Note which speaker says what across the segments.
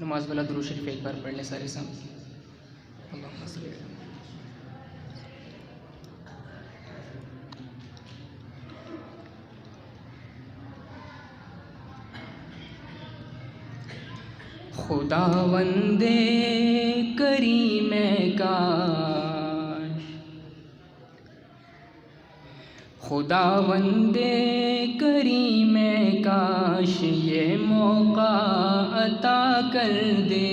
Speaker 1: نماز والا درود شریف ایک بار پڑھ لیں سارے سامنے. اللہم صلی علی خداوند کریم کاش، خداوند کریم کاش یہ موقع عطا کر دے.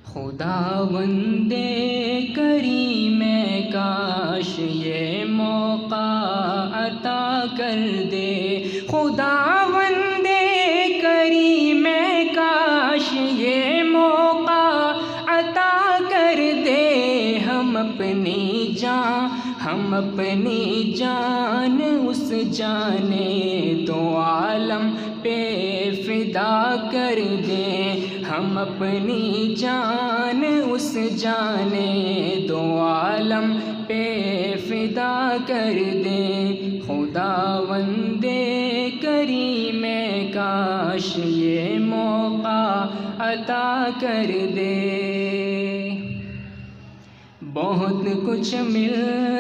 Speaker 1: خداوند کریم کاش یہ موقع عطا کر دے. خداوند کریم کاش یہ موقع عطا کر دے. ہم اپنی جان اس جانے دو عالم پہ فدا کر دیں. ہم اپنی جان اس جانے دو عالم پہ فدا کر دیں. خداوند کریم کاش یہ موقع عطا کر دے. بہت کچھ مل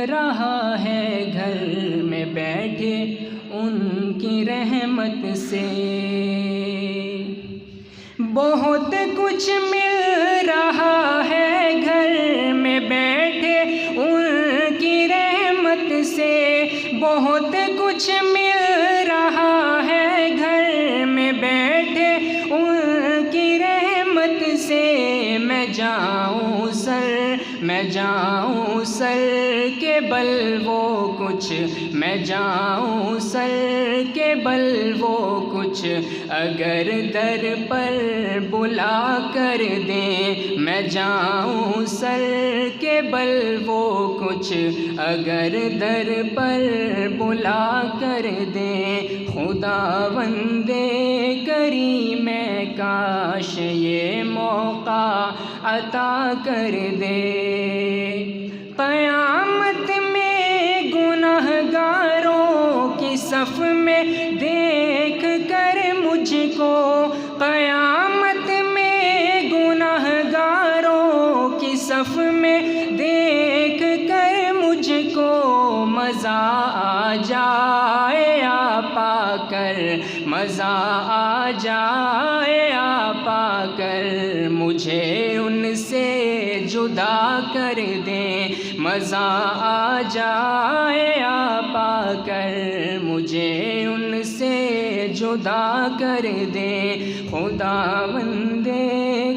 Speaker 1: رہا ہے گھر میں بیٹھے ان کی رحمت سے. بہت کچھ مل رہا ہے گھر میں بیٹھے ان کی رحمت سے. بہت کچھ مل رہا ہے گھر میں بیٹھے ان کی رحمت سے. میں جاؤں سر کے بل وہ کچھ، میں جاؤں سر کے بل وہ کچھ اگر در پر بلا کر دیں. میں جاؤں سر کے بل وہ کچھ اگر در پر بلا کر دیں. خداوند کریم کاش یہ موقع عطا کر دے. قیامت میں گناہ گاروں کی صف میں دیکھ کر مجھ کو، قیامت میں گناہ گاروں کی صف میں دیکھ کر مجھ کو مزہ آ جائے آپ آ کر، مزہ آ جائے آپ آ کر مجھے ان سے جدا کر دیں. مزہ آ جائے آپ آ کر مجھے ان سے جدا کر دیں. خداوند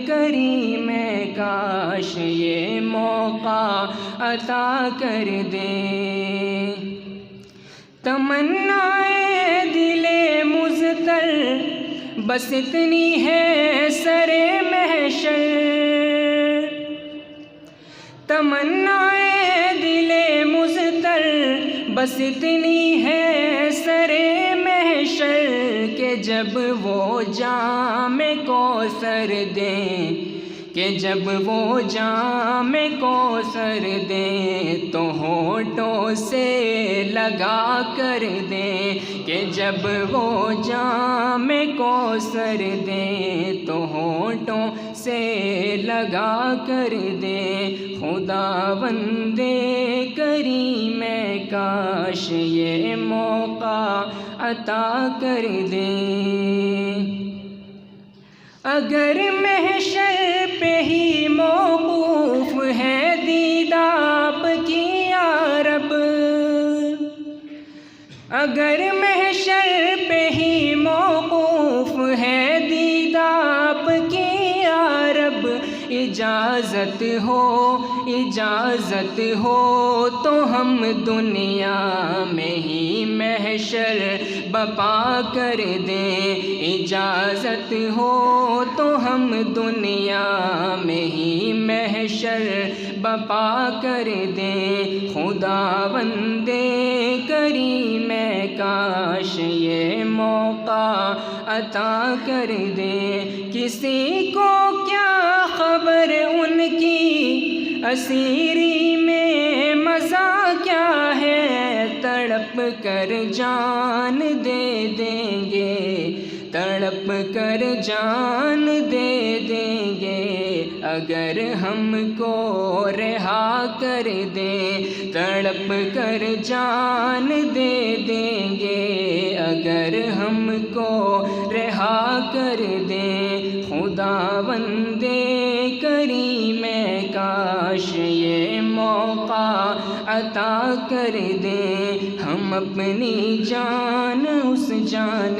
Speaker 1: کریم کاش یہ موقع عطا کر دیں. تمنائے دل مضطر بس اتنی ہے سر محشر. تمنائے دل مضطر بس اتنی ہے سر محشر کہ جب وہ جام کوثر دیں، کہ جب وہ جام کوثر دیں تو ہونٹوں سے لگا کر دیں. کہ جب وہ جام کوثر دیں تو ہونٹوں سے لگا کر دیں. خداوند کریم کاش یہ موقع عطا کر دیں. اگر محشر پہ ہی موقوف ہے دید آپ کی یا رب، اگر محشر پہ ہی موقوف ہے دید آپ کی یا رب، اجازت ہو تو ہم دنیا میں ہی محشر بپا کر دیں. اجازت ہو تو ہم دنیا میں ہی محشر بپا کر دیں. خداوند کریم کاش یہ موقع عطا کر دیں. کسی کو کیا خبر ان کی اسیری میں مزہ کیا ہے، تڑپ کر جان دے دیں گے، تڑپ کر جان دے دیں گے اگر ہم کو رہا کر دیں، تڑپ کر جان دے دیں گے اگر ہم کو رہا کر دیں۔ خداوند کریم کاش یہ موقع عطا کر دیں، ہم اپنی جان اس جان